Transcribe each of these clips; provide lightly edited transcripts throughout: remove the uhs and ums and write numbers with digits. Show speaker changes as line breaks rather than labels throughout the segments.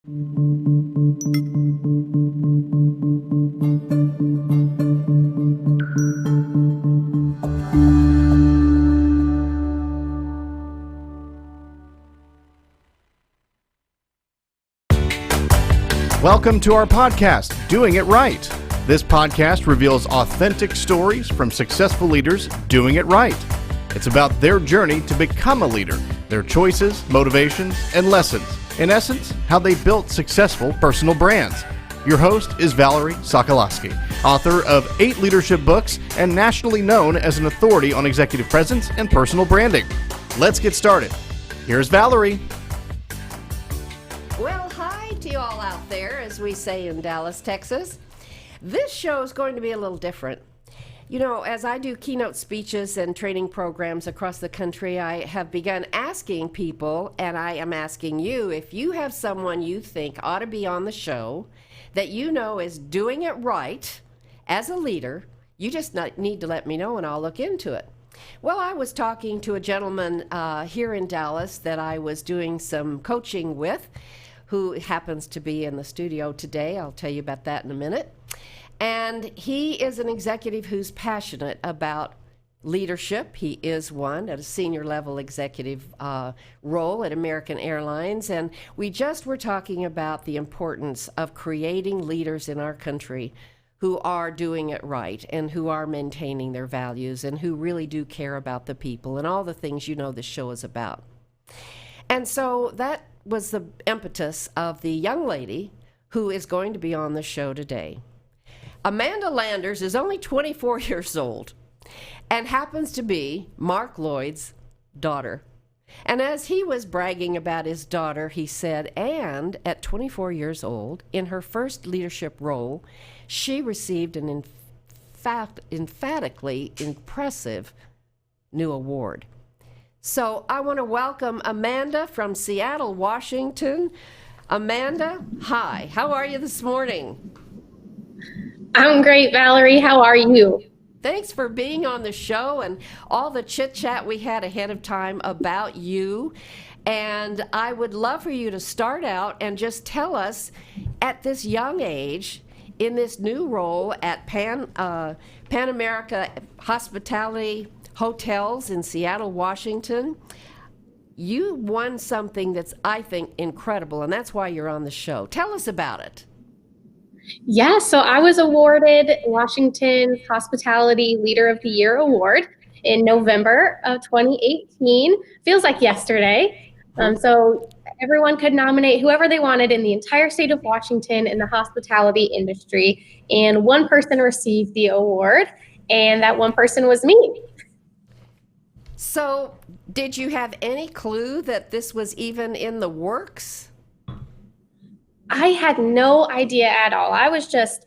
Welcome to our podcast, Doing It Right. This podcast reveals authentic stories from successful leaders doing it right. It's about their journey to become a leader, their choices, motivations, and lessons. In essence, how they built successful personal brands. Your host is Valerie Sokolowski, author of 8 leadership books and nationally known as an authority on executive presence and personal branding. Let's get started. Here's Valerie.
Well, hi to you all out there, as we say in Dallas, Texas. This show is going to be a little different. You know, as I do keynote speeches and training programs across the country, I have begun asking people, and I am asking you, if you have someone you think ought to be on the show that you know is doing it right as a leader, you just need to let me know and I'll look into it. Well, I was talking to a gentleman here in Dallas that I was doing some coaching with, who happens to be in the studio today. I'll tell you about that in a minute. And he is an executive who's passionate about leadership. He is one at a senior level executive role at American Airlines. And we just were talking about the importance of creating leaders in our country who are doing it right and who are maintaining their values and who really do care about the people and all the things you know this show is about. And so that was the impetus of the young lady who is going to be on the show today. Amanda Landers is only 24 years old and happens to be Mark Lloyd's daughter. And as he was bragging about his daughter, he said, and at 24 years old, in her first leadership role, she received an emphatically impressive new award. So I want to welcome Amanda from Seattle, Washington. Amanda, hi. How are you this morning?
I'm great, Valerie. How are you?
Thanks for being on the show and all the chit-chat we had ahead of time about you. And I would love for you to start out and just tell us, at this young age, in this new role at Pan America Hospitality Hotels in Seattle, Washington, you won something that's, I think, incredible, and that's why you're on the show. Tell us about it.
Yeah, so I was awarded Washington's Hospitality Leader of the Year Award in November of 2018. Feels like yesterday. So everyone could nominate whoever they wanted in the entire state of Washington in the hospitality industry, and one person received the award, and that one person was me.
So, did you have any clue that this was even in the works?
I had no idea at all. I was just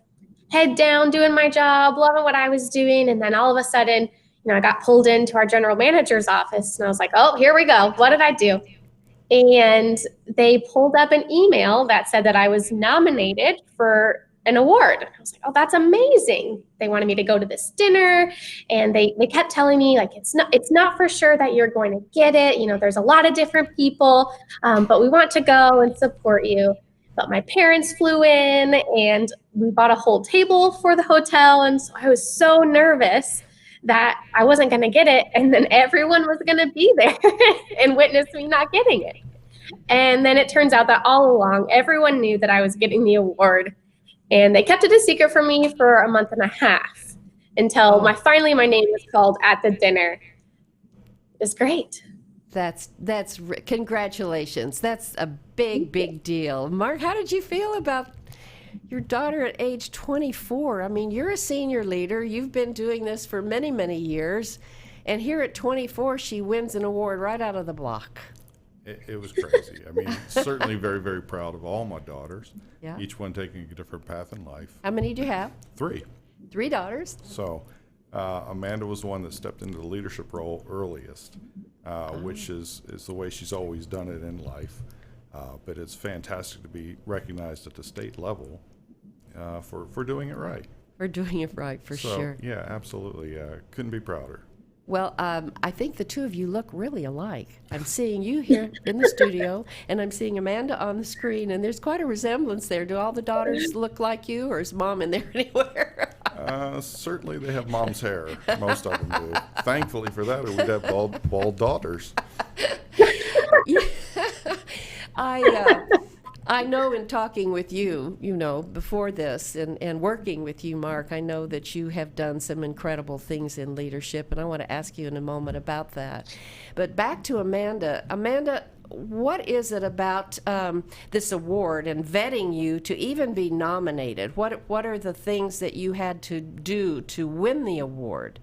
head down doing my job, loving what I was doing. And then all of a sudden, I got pulled into our general manager's office and I was like, oh, here we go. What did I do? And they pulled up an email that said that I was nominated for an award. I was like, oh, that's amazing. They wanted me to go to this dinner, and they kept telling me, like, it's not for sure that you're going to get it. There's a lot of different people, but we want to go and support you. But my parents flew in and we bought a whole table for the hotel. And so I was so nervous that I wasn't going to get it. And then everyone was going to be there and witness me not getting it. And then it turns out that all along, everyone knew that I was getting the award. And they kept it a secret from me for a month and a half until finally my name was called at the dinner. It was great.
That's congratulations. That's a big deal. Mark, how did you feel about your daughter at age 24? I mean, you're a senior leader. You've been doing this for many years. And here at 24, she wins an award right out of the block.
It was crazy. I mean, certainly very proud of all my daughters.
Yeah.
Each one taking a different path in life.
How many do you have?
3.
3 daughters.
So Amanda was the one that stepped into the leadership role earliest, which is the way she's always done it in life. But it's fantastic to be recognized at the state level for doing it right.
For doing it right, for sure.
Yeah, absolutely. Couldn't be prouder.
Well, I think the two of you look really alike. I'm seeing you here in the studio, and I'm seeing Amanda on the screen, and there's quite a resemblance there. Do all the daughters look like you, or is Mom in there anywhere?
Certainly they have mom's hair. Most of them do. Thankfully for that, or we'd have bald daughters.
I know in talking with you, before this and working with you, Mark, I know that you have done some incredible things in leadership, and I want to ask you in a moment about that. But back to Amanda. Amanda, what is it about this award and vetting you to even be nominated? What are the things that you had to do to win the award?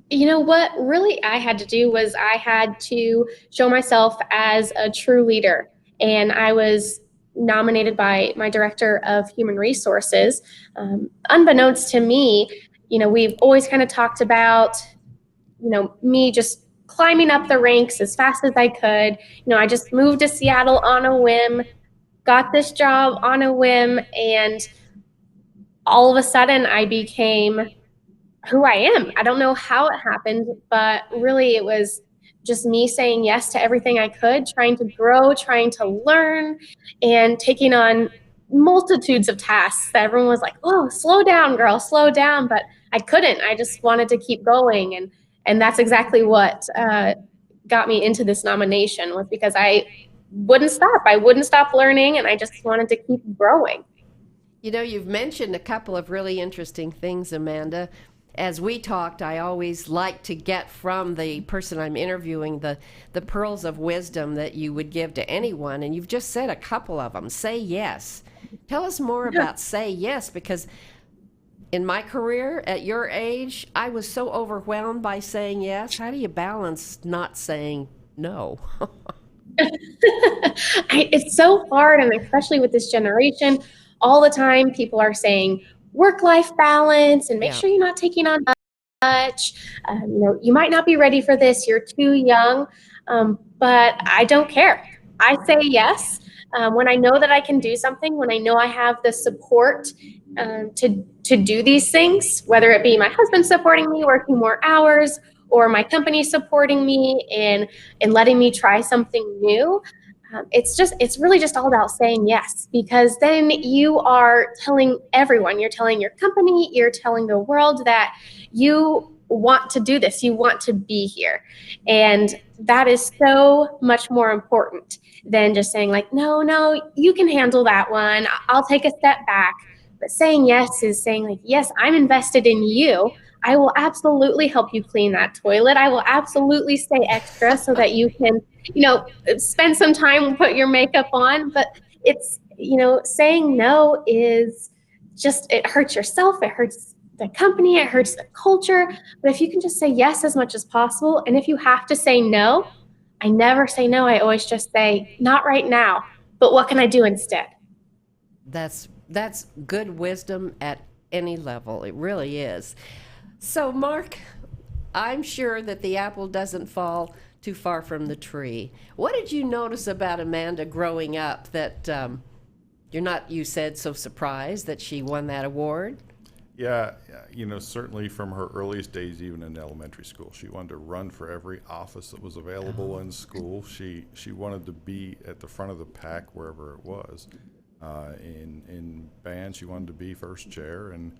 What really I had to do was I had to show myself as a true leader. And I was nominated by my director of human resources. Unbeknownst to me, we've always kind of talked about, me just climbing up the ranks as fast as I could. I just moved to Seattle on a whim, got this job on a whim, and all of a sudden I became who I am. I don't know how it happened, but really it was just me saying yes to everything I could, trying to grow, trying to learn, and taking on multitudes of tasks that everyone was like, "Oh, slow down, girl, slow down." But I couldn't. I just wanted to keep going, and that's exactly what got me into this nomination, was because I wouldn't stop. I wouldn't stop learning, and I just wanted to keep growing.
You've mentioned a couple of really interesting things, Amanda. As we talked, I always like to get from the person I'm interviewing the pearls of wisdom that you would give to anyone, and you've just said a couple of them. Say yes. Tell us more about say yes, because in my career, at your age, I was so overwhelmed by saying yes. How do you balance not saying no?
It's so hard, and especially with this generation, all the time people are saying work-life balance and make
Yeah.
sure you're not taking on much. You might not be ready for this. You're too young, but I don't care. I say yes when I know that I can do something. When I know I have the support to do these things, whether it be my husband supporting me, working more hours, or my company supporting me and letting me try something new. It's really just all about saying yes, because then you are telling everyone, you're telling your company, you're telling the world that you want to do this, you want to be here. And that is so much more important than just saying like, no, you can handle that one. I'll take a step back. But saying yes is saying like, yes, I'm invested in you. I will absolutely help you clean that toilet. I will absolutely stay extra so that you can, spend some time, put your makeup on. But it's, saying no is just, it hurts yourself. It hurts the company. It hurts the culture. But if you can just say yes as much as possible, and if you have to say no, I never say no. I always just say, not right now, but what can I do instead?
That's good wisdom at any level. It really is. So, Mark, I'm sure that the apple doesn't fall too far from the tree. What did you notice about Amanda growing up that you're not, you said, so surprised that she won that award?
Yeah, certainly from her earliest days, even in elementary school, she wanted to run for every office that was available in school. She wanted to be at the front of the pack wherever it was. In band, she wanted to be first chair, and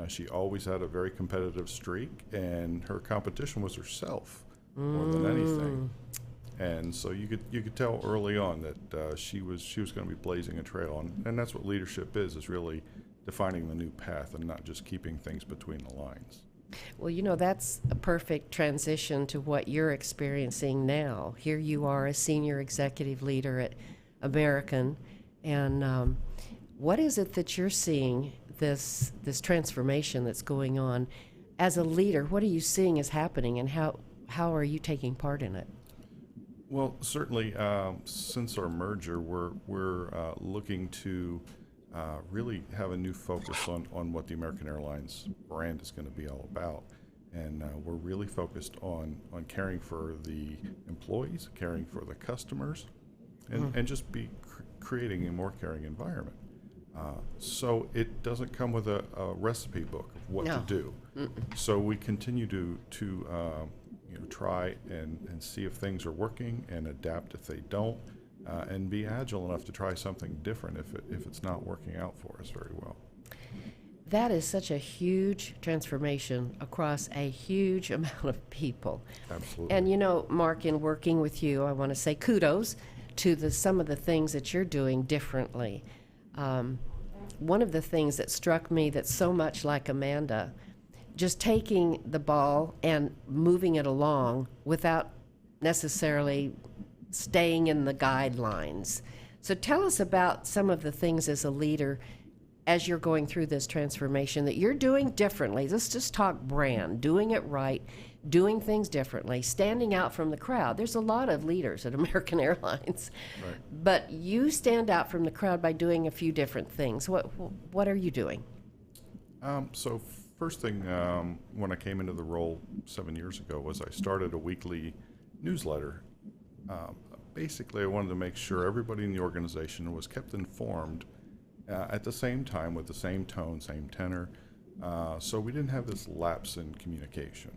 she always had a very competitive streak, and her competition was herself more than anything. And so you could tell early on that she was going to be blazing a trail, and that's what leadership is really defining the new path and not just keeping things between the lines.
Well, that's a perfect transition to what you're experiencing now. Here you are, a senior executive leader at American, and what is it that you're seeing, this transformation that's going on as a leader? What are you seeing is happening, and how are you taking part in it?
Well, certainly, since our merger, we're looking to really have a new focus on what the American Airlines brand is going to be all about. And we're really focused on caring for the employees, caring for the customers, and just creating a more caring environment. So it doesn't come with a recipe book of what to
No.
do. So we continue to try and see if things are working and adapt if they don't, and be agile enough to try something different if it's not working out for us very well.
That is such a huge transformation across a huge amount of people.
Absolutely.
And Mark, in working with you, I want to say kudos to some of the things that you're doing differently. One of the things that struck me that's so much like Amanda, just taking the ball and moving it along without necessarily staying in the guidelines. So tell us about some of the things as a leader as you're going through this transformation that you're doing differently. Let's just talk brand, doing it right, doing things differently, standing out from the crowd. There's a lot of leaders at American Airlines,
Right.
but you stand out from the crowd by doing a few different things. What are you doing?
So first thing, when I came into the role 7 years ago, was I started a weekly newsletter. Basically, I wanted to make sure everybody in the organization was kept informed at the same time with the same tone, same tenor, so we didn't have this lapse in communication.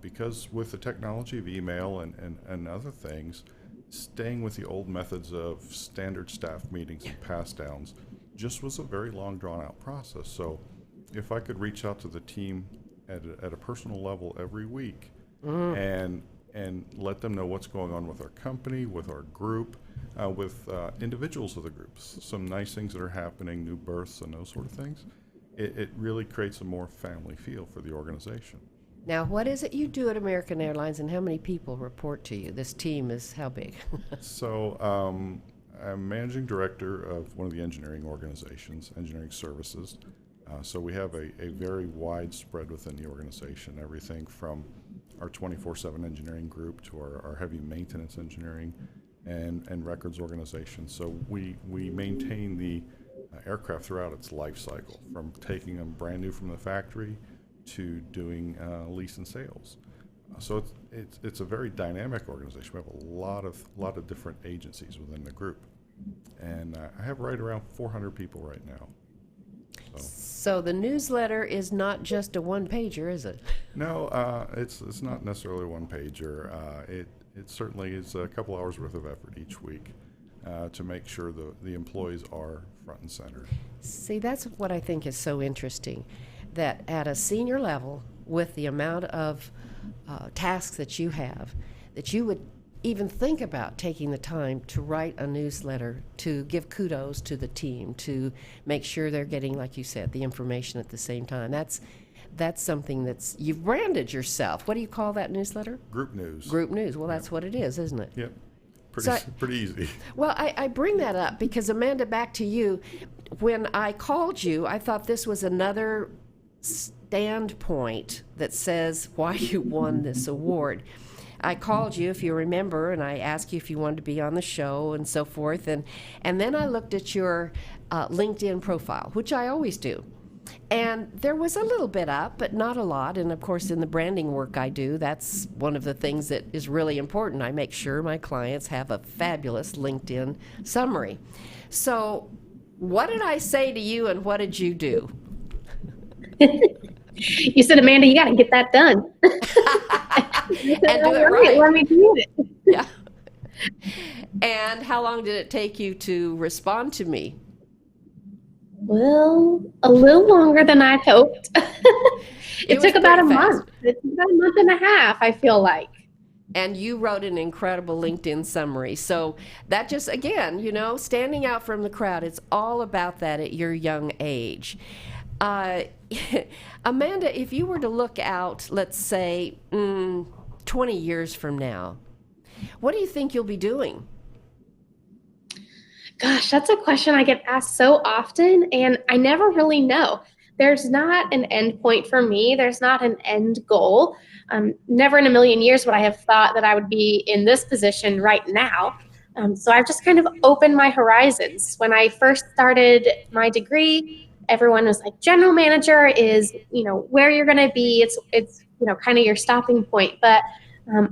Because with the technology of email and other things, staying with the old methods of standard staff meetings and pass downs just was a very long, drawn-out process. So if I could reach out to the team at a personal level every week and let them know what's going on with our company, with our group, with individuals of the groups, some nice things that are happening, new births and those sort of things, it really creates a more family feel for the organization.
Now, what is it you do at American Airlines, and how many people report to you? This team is how big?
So I'm managing director of one of the engineering organizations, engineering services. So we have a very wide spread within the organization, everything from our 24/7 engineering group to our heavy maintenance engineering and records organization. So we maintain the aircraft throughout its life cycle, from taking them brand new from the factory to doing lease and sales. So it's a very dynamic organization. We have a lot of different agencies within the group, and I have right around 400 people right now.
So the newsletter is not just a one-pager, is it?
No, it's not necessarily a one pager. It certainly is a couple hours worth of effort each week to make sure the employees are front and center.
See, that's what I think is so interesting, that at a senior level, with the amount of tasks that you have, that you would even think about taking the time to write a newsletter, to give kudos to the team, to make sure they're getting, like you said, the information at the same time. That's something you've branded yourself. What do you call that newsletter?
Group news.
Group news. Well, that's what it is, isn't it?
Yep.
So
Pretty easy.
Well, I bring that up because, Amanda, back to you. When I called you, I thought this was another standpoint that says why you won this award. I called you, if you remember, and I asked you if you wanted to be on the show and so forth. And then I looked at your LinkedIn profile, which I always do. And there was a little bit up, but not a lot. And of course, in the branding work I do, that's one of the things that is really important. I make sure my clients have a fabulous LinkedIn summary. So what did I say to you, and what did you do?
You said, Amanda, you got to get that done.
And do it right.
Let me do it.
Yeah. And how long did it take you to respond to me?
Well, a little longer than I'd hoped. It took about a month. It took about a month and a half, I feel like.
And you wrote an incredible LinkedIn summary. So that just, again, standing out from the crowd, it's all about that at your young age. Amanda, if you were to look out, let's say, 20 years from now, what do you think you'll be doing?
Gosh, that's a question I get asked so often, and I never really know. There's not an end point for me. There's not an end goal. Never in a million years would I have thought that I would be in this position right now. So I've just kind of opened my horizons. When I first started my degree, everyone was like, general manager is, where you're going to be. It's kind of your stopping point. But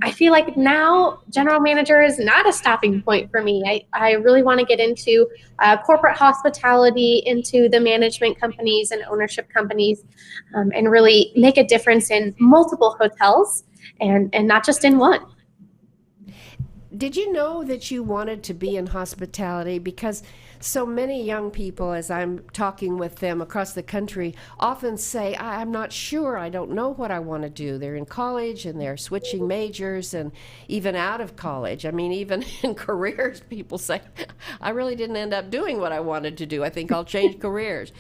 I feel like now general manager is not a stopping point for me. I really want to get into corporate hospitality, into the management companies and ownership companies, and really make a difference in multiple hotels and not just in one.
Did you know that you wanted to be in hospitality? Because so many young people, as I'm talking with them across the country, often say, I'm not sure, I don't know what I want to do. They're in college and they're switching majors, and even out of college. I mean, even in careers, people say, I really didn't end up doing what I wanted to do. I think I'll change careers.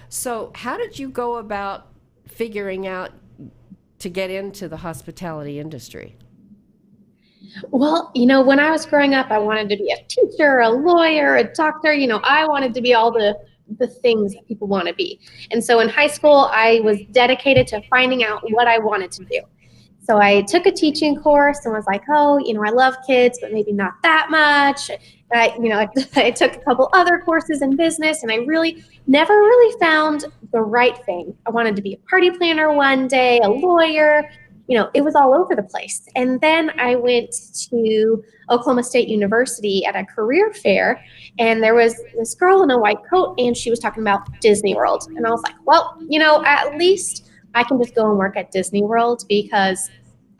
So how did you go about figuring out to get into the hospitality industry?
Well, when I was growing up, I wanted to be a teacher, a lawyer, a doctor. I wanted to be all the things that people want to be. And so in high school, I was dedicated to finding out what I wanted to do. So I took a teaching course and was like, oh, I love kids, but maybe not that much. I took a couple other courses in business, and I really never really found the right thing. I wanted to be a party planner one day, a lawyer. It was all over the place. And then I went to Oklahoma State University at a career fair, and there was this girl in a white coat, and she was talking about Disney World. And I was like, well, at least I can just go and work at Disney World because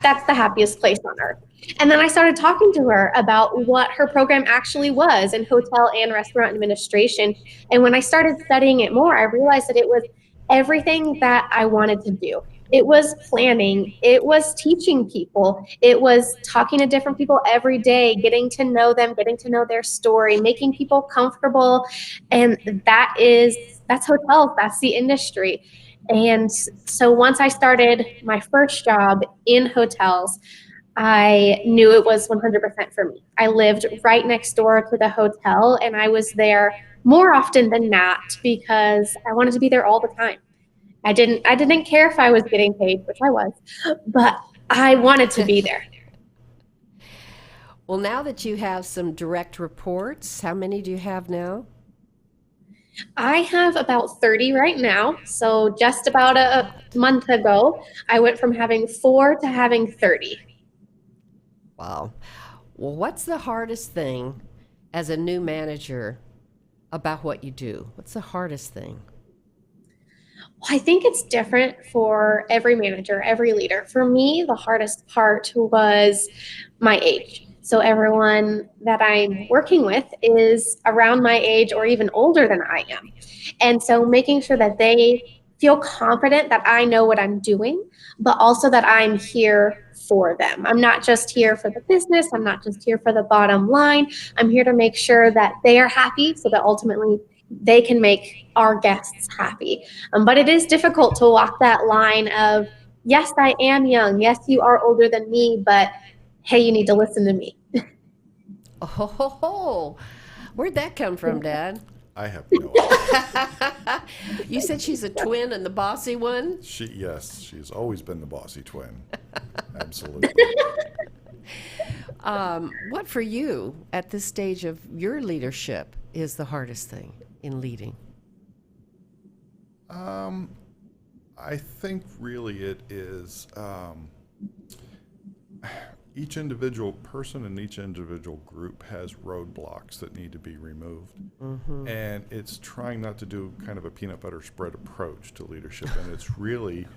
that's the happiest place on earth. And then I started talking to her about what her program actually was in hotel and restaurant administration. And when I started studying it more, I realized that it was everything that I wanted to do. It was planning. It was teaching people. It was talking to different people every day, getting to know them, getting to know their story, making people comfortable. And that's hotels. That's the industry. And so once I started my first job in hotels, I knew it was 100% for me. I lived right next door to the hotel, and I was there more often than not because I wanted to be there all the time. I didn't care if I was getting paid, which I was, but I wanted to be there.
Well, now that you have some direct reports, how many do you have now?
I have about 30 right now. So just about a month ago, I went from having 4 to having 30.
Wow. Well, what's the hardest thing as a new manager about what you do? What's the hardest thing?
Well, I think it's different for every manager, every leader. For me, the hardest part was my age. So everyone that I'm working with is around my age or even older than I am. And so making sure that they feel confident that I know what I'm doing, but also that I'm here for them. I'm not just here for the business. I'm not just here for the bottom line. I'm here to make sure that they are happy so that ultimately they can make our guests happy. But it is difficult to walk that line of, yes, I am young. Yes, you are older than me, but hey, you need to listen to me.
Oh, where'd that come from, Dad?
I have no idea.
You said she's a twin and the bossy one?
Yes, she's always been the bossy twin. Absolutely.
What for you at this stage of your leadership is the hardest thing in leading?
I think really it is each individual person and each individual group has roadblocks that need to be removed. Mm-hmm. And it's trying not to do kind of a peanut butter spread approach to leadership. And it's really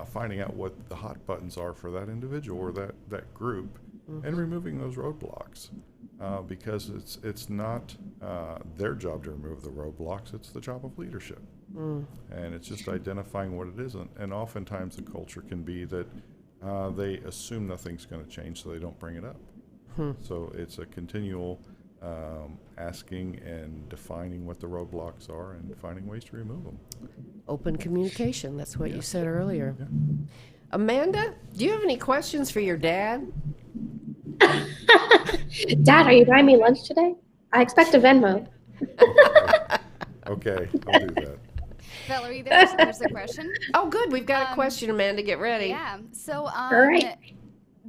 finding out what the hot buttons are for that individual or that group, mm-hmm. and removing those roadblocks. Because it's not their job to remove the roadblocks, it's the job of leadership. Mm. And it's just identifying what it is. And oftentimes the culture can be that they assume nothing's going to change, so they don't bring it up. So it's a continual asking and defining what the roadblocks are and finding ways to remove them.
Open communication, that's what you said earlier.
Yeah.
Amanda, do you have any questions for your dad?
Dad, are you buying me lunch today? I expect a Venmo.
Okay, I'll do that.
Valerie, there's a question.
Oh, good. We've got a question, Amanda. Get ready.
Yeah. So,
right.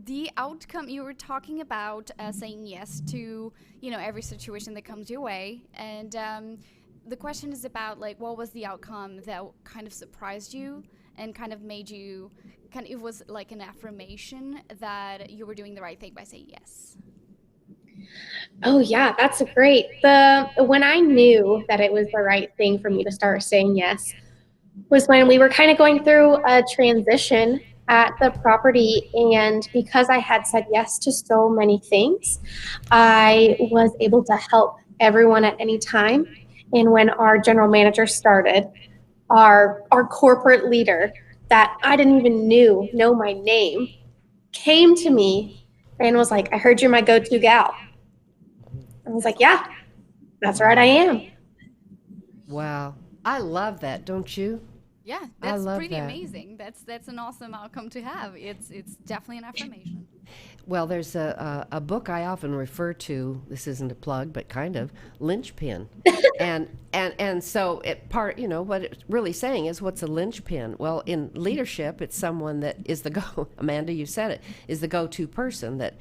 The outcome you were talking about, saying yes to, every situation that comes your way, and the question is about what was the outcome that kind of surprised you and kind of made you it was like an affirmation that you were doing the right thing by saying yes?
Oh yeah, that's great. The when I knew that it was the right thing for me to start saying yes was when we were kind of going through a transition at the property, and because I had said yes to so many things, I was able to help everyone at any time. And when our general manager started, our corporate leader that I didn't even know my name came to me and was like, "I heard you're my go-to gal." I was
That's
like, "Yeah,
awesome.
that's right, I am."
Wow. I love that, don't you?
Yeah,
I
that's
love
pretty
that.
amazing. That's an awesome outcome to have. It's definitely an affirmation.
Well, there's a book I often refer to. This isn't a plug, but kind of linchpin, and so what it's really saying is, what's a linchpin? Well, in leadership, it's someone that is the go. Amanda, you said it, is the go-to person that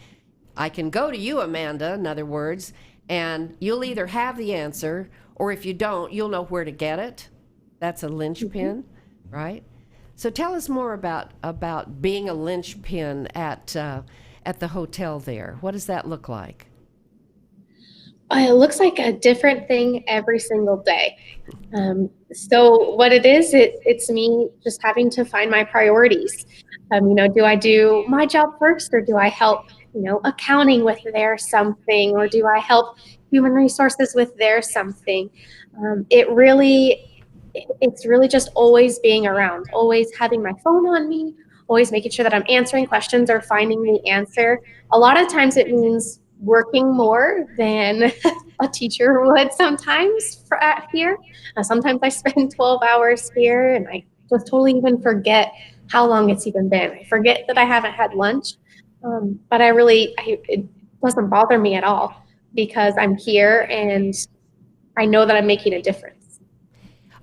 I can go to you, Amanda. In other words, and you'll either have the answer, or if you don't, you'll know where to get it. That's a linchpin, right? So tell us more about being a linchpin at the hotel there. What does that look like?
It looks like a different thing every single day. So what it is, it's me just having to find my priorities. Do I do my job first, or do I help, accounting with their something, or do I help human resources with their something? It's really just always being around, always having my phone on me, always making sure that I'm answering questions or finding the answer. A lot of times it means working more than a teacher would sometimes at here. Sometimes I spend 12 hours here and I just totally even forget how long it's even been. I forget that I haven't had lunch. But it doesn't bother me at all because I'm here and I know that I'm making a difference.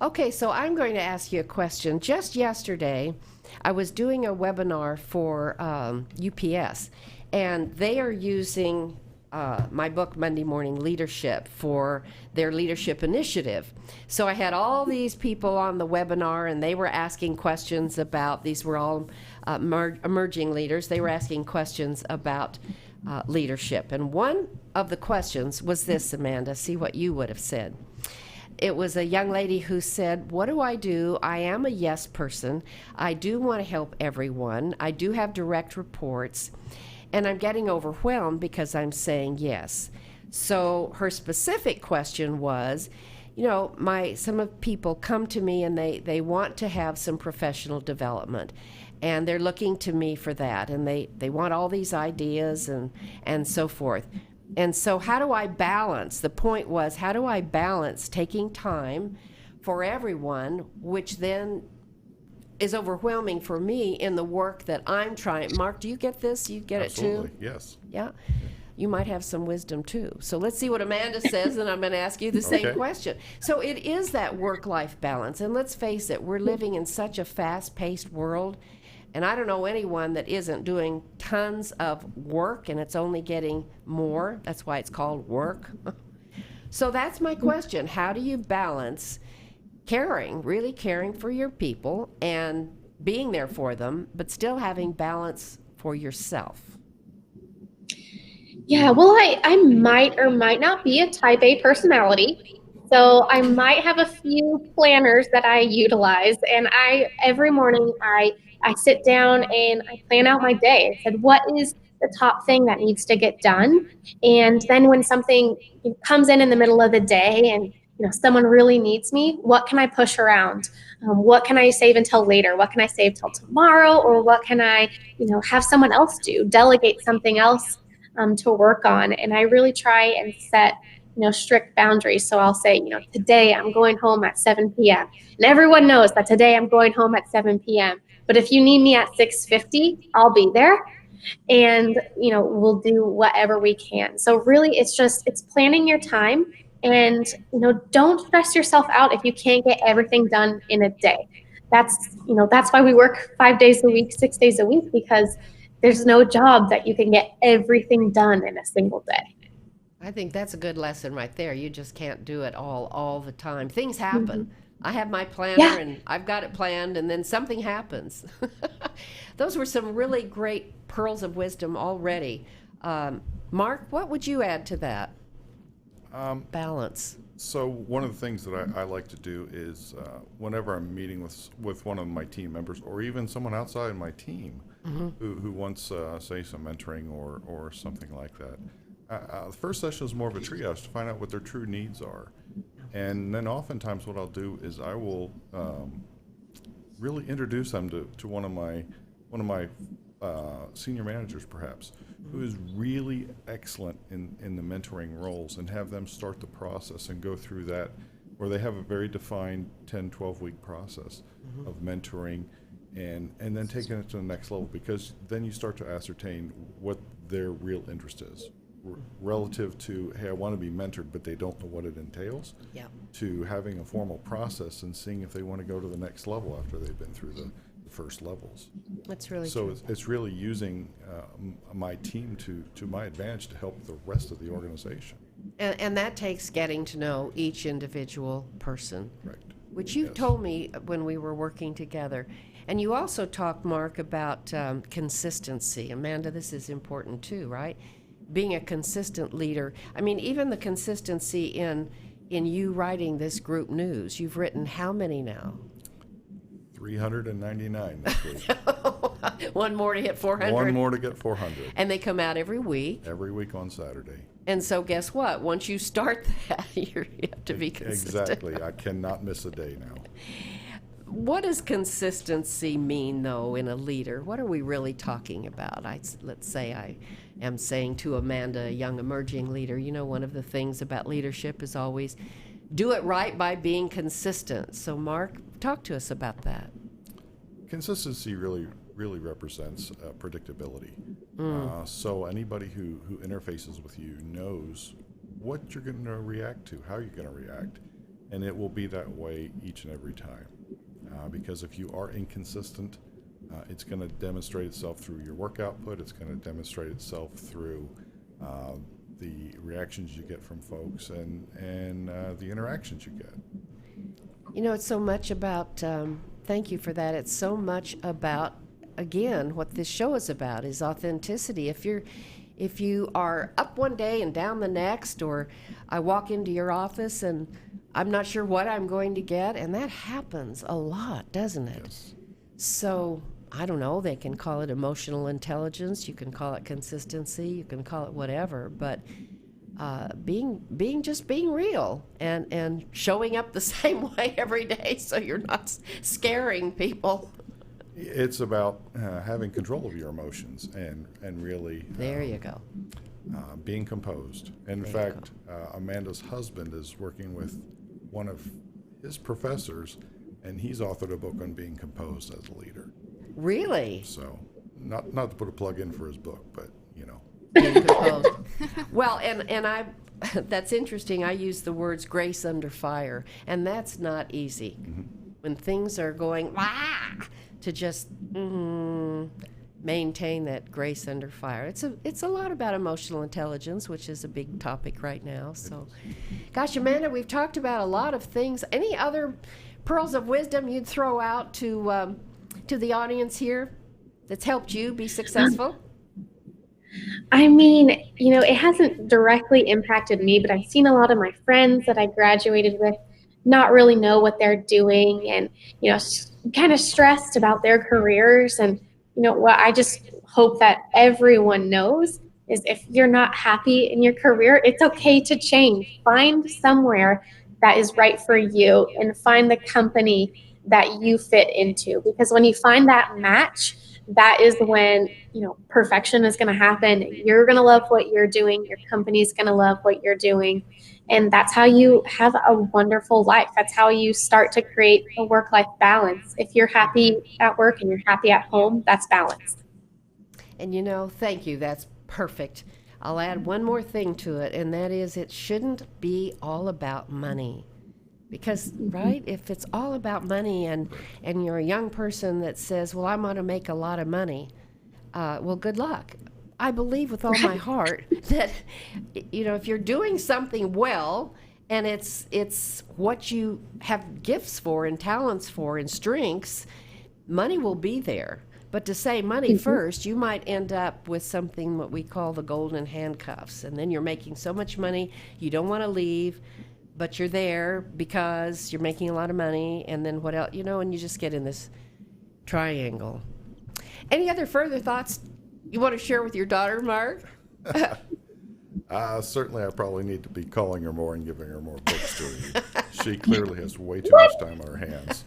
Okay, so I'm going to ask you a question. Just yesterday, I was doing a webinar for UPS, and they are using my book, Monday Morning Leadership, for their leadership initiative. So I had all these people on the webinar, and they were asking questions about, these were all emerging leaders, they were asking questions about leadership. And one of the questions was this, Amanda, see what you would have said. It was a young lady who said, "What do I do? I am a yes person. I do want to help everyone. I do have direct reports, and I'm getting overwhelmed because I'm saying yes." So her specific question was, some of people come to me and they want to have some professional development, and they're looking to me for that, and they want all these ideas and so forth. And so how do I balance? The point was, how do I balance taking time for everyone, which then is overwhelming for me in the work that I'm trying. Mark, do you get this? You get
Absolutely,
it too?
yes.
Yeah. You might have some wisdom too. So let's see what Amanda says, and I'm going to ask you the same
Okay.
question. So it is that work-life balance. And let's face it, we're living in such a fast-paced world. And I don't know anyone that isn't doing tons of work, and it's only getting more. That's why it's called work. So that's my question. How do you balance really caring for your people and being there for them, but still having balance for yourself?
Yeah, well, I might or might not be a type A personality. So I might have a few planners that I utilize. And every morning I sit down and I plan out my day. I said, what is the top thing that needs to get done? And then when something comes in the middle of the day and someone really needs me, what can I push around? What can I save until later? What can I save till tomorrow? Or what can I, have someone else do? Delegate something else to work on. And I really try and set, strict boundaries. So I'll say, today I'm going home at 7 p.m. And everyone knows that today I'm going home at 7 p.m. But if you need me at 6:50, I'll be there. And, we'll do whatever we can. So really it's planning your time and, don't stress yourself out if you can't get everything done in a day. That's why we work 5 days a week, 6 days a week, because there's no job that you can get everything done in a single day.
I think that's a good lesson right there. You just can't do it all the time. Things
Mm-hmm.
happen. I have my planner
Yeah.
and I've got it planned, and then something happens. Those were some really great pearls of wisdom already. Mark, what would you add to that? Balance.
So one of the things that I like to do is whenever I'm meeting with one of my team members, or even someone outside my team who wants, say, some mentoring or something like that, the first session is more of a triage to find out what their true needs are. And then oftentimes what I'll do is I will really introduce them to one of my senior managers, perhaps, who is really excellent in the mentoring roles, and have them start the process and go through that, where they have a very defined 10, 12-week process of mentoring, and then taking it to the next level, because then you start to ascertain what their real interest is relative to, hey, I want to be mentored, but they don't know what it entails, to having a formal process and seeing if they want to go to the next level after they've been through the first levels.
That's really
So
true.
it's really using my team to my advantage to help the rest of the organization.
And that takes getting to know each individual person,
Correct.
which you've
Yes.
told me when we were working together. And you also talked, Mark, about consistency. Amanda, this is important too, right? Being a consistent leader. I mean, even the consistency in you writing this group news. You've written how many now?
399 this week.
One more to hit 400.
One more to get 400.
And they come out every week.
Every week on Saturday.
And so guess what? Once you start that, you have to be consistent.
Exactly. I cannot miss a day now.
What does consistency mean, though, in a leader? What are we really talking about? Let's say I am saying to Amanda, a young emerging leader, you know, one of the things about leadership is always do it right by being consistent. So, Mark, talk to us about that.
Consistency really represents predictability. So anybody who interfaces with you knows what you're going to react to, how you're going to react, and it will be that way each and every time. Because if you are inconsistent, it's going to demonstrate itself through your work output. It's going to demonstrate itself through the reactions you get from folks and the interactions you get.
You know, it's so much about, thank you for that. It's so much about, again, what this show is about is authenticity. If you are up one day and down the next, or I walk into your office and I'm not sure what I'm going to get, and that happens a lot, doesn't it?
Yes.
So, I don't know, they can call it emotional intelligence, you can call it consistency, you can call it whatever, but being real and showing up the same way every day so you're not scaring people.
It's about having control of your emotions and really
There you go.
being composed. In
There you
fact, Amanda's husband is working with one of his professors, and he's authored a book on being composed as a leader.
Really?
So, not to put a plug in for his book, but you know.
Being composed. Well, and I that's interesting. I use the words grace under fire, and that's not easy. When things are going to just maintain that grace under fire. It's a lot about emotional intelligence, which is a big topic right now. So, gosh, Amanda, we've talked about a lot of things. Any other pearls of wisdom you'd throw out to the audience here that's helped you be successful?
I mean, you know, it hasn't directly impacted me, but I've seen a lot of my friends that I graduated with not really know what they're doing, and, you know, kind of stressed about their careers. And, you know, what I just hope that everyone knows is if you're not happy in your career, it's okay to change. Find somewhere that is right for you and find the company that you fit into. Because when you find that match, that is when, you know, perfection is going to happen. You're going to love what you're doing. Your company's going to love what you're doing. And that's how you have a wonderful life. That's how you start to create a work-life balance. If you're happy at work and you're happy at home, that's balance.
And you know, thank you. That's perfect. I'll add one more thing to it, and that is it shouldn't be all about money. Because, right, if it's all about money and you're a young person that says, well, I'm going to make a lot of money, well, good luck. I believe with all my heart that, you know, if you're doing something well And it's what you have gifts for and talents for and strengths. Money will be there. But to say money first, you might end up with something what we call the golden handcuffs. And then you're making so much money, you don't want to leave, but you're there because you're making a lot of money. And then what else, and you just get in this triangle. Any other further thoughts you want to share with your daughter, Mark?
Certainly, I probably need to be calling her more and giving her more books to read. She clearly has way too much time on her hands.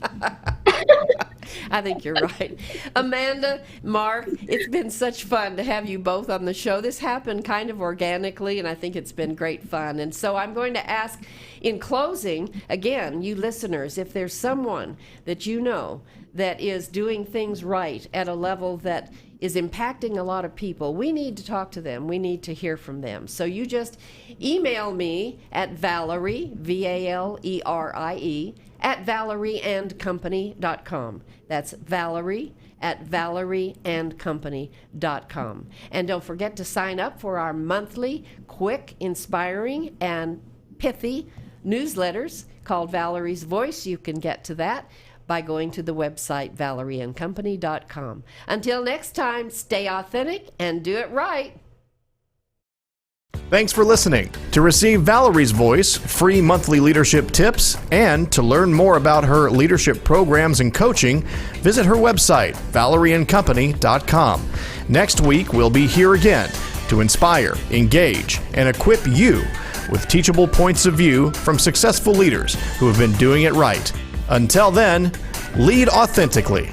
I think you're right. Amanda, Mark, it's been such fun to have you both on the show. This happened kind of organically, and I think it's been great fun. And so I'm going to ask, in closing, again, you listeners, if there's someone that you know that is doing things right at a level that is impacting a lot of people, we need to talk to them. We need to hear from them. So you just email me at Valerie, Valerie, at valerieandcompany.com. That's Valerie at valerieandcompany.com. And don't forget to sign up for our monthly, quick, inspiring, and pithy newsletters called Valerie's Voice. You can get to that by going to the website valerieandcompany.com. Until next time, stay authentic and do it right.
Thanks for listening. To receive Valerie's Voice, free monthly leadership tips, and to learn more about her leadership programs and coaching, visit her website, valerieandcompany.com. Next week, we'll be here again to inspire, engage, and equip you with teachable points of view from successful leaders who have been doing it right. Until then, lead authentically.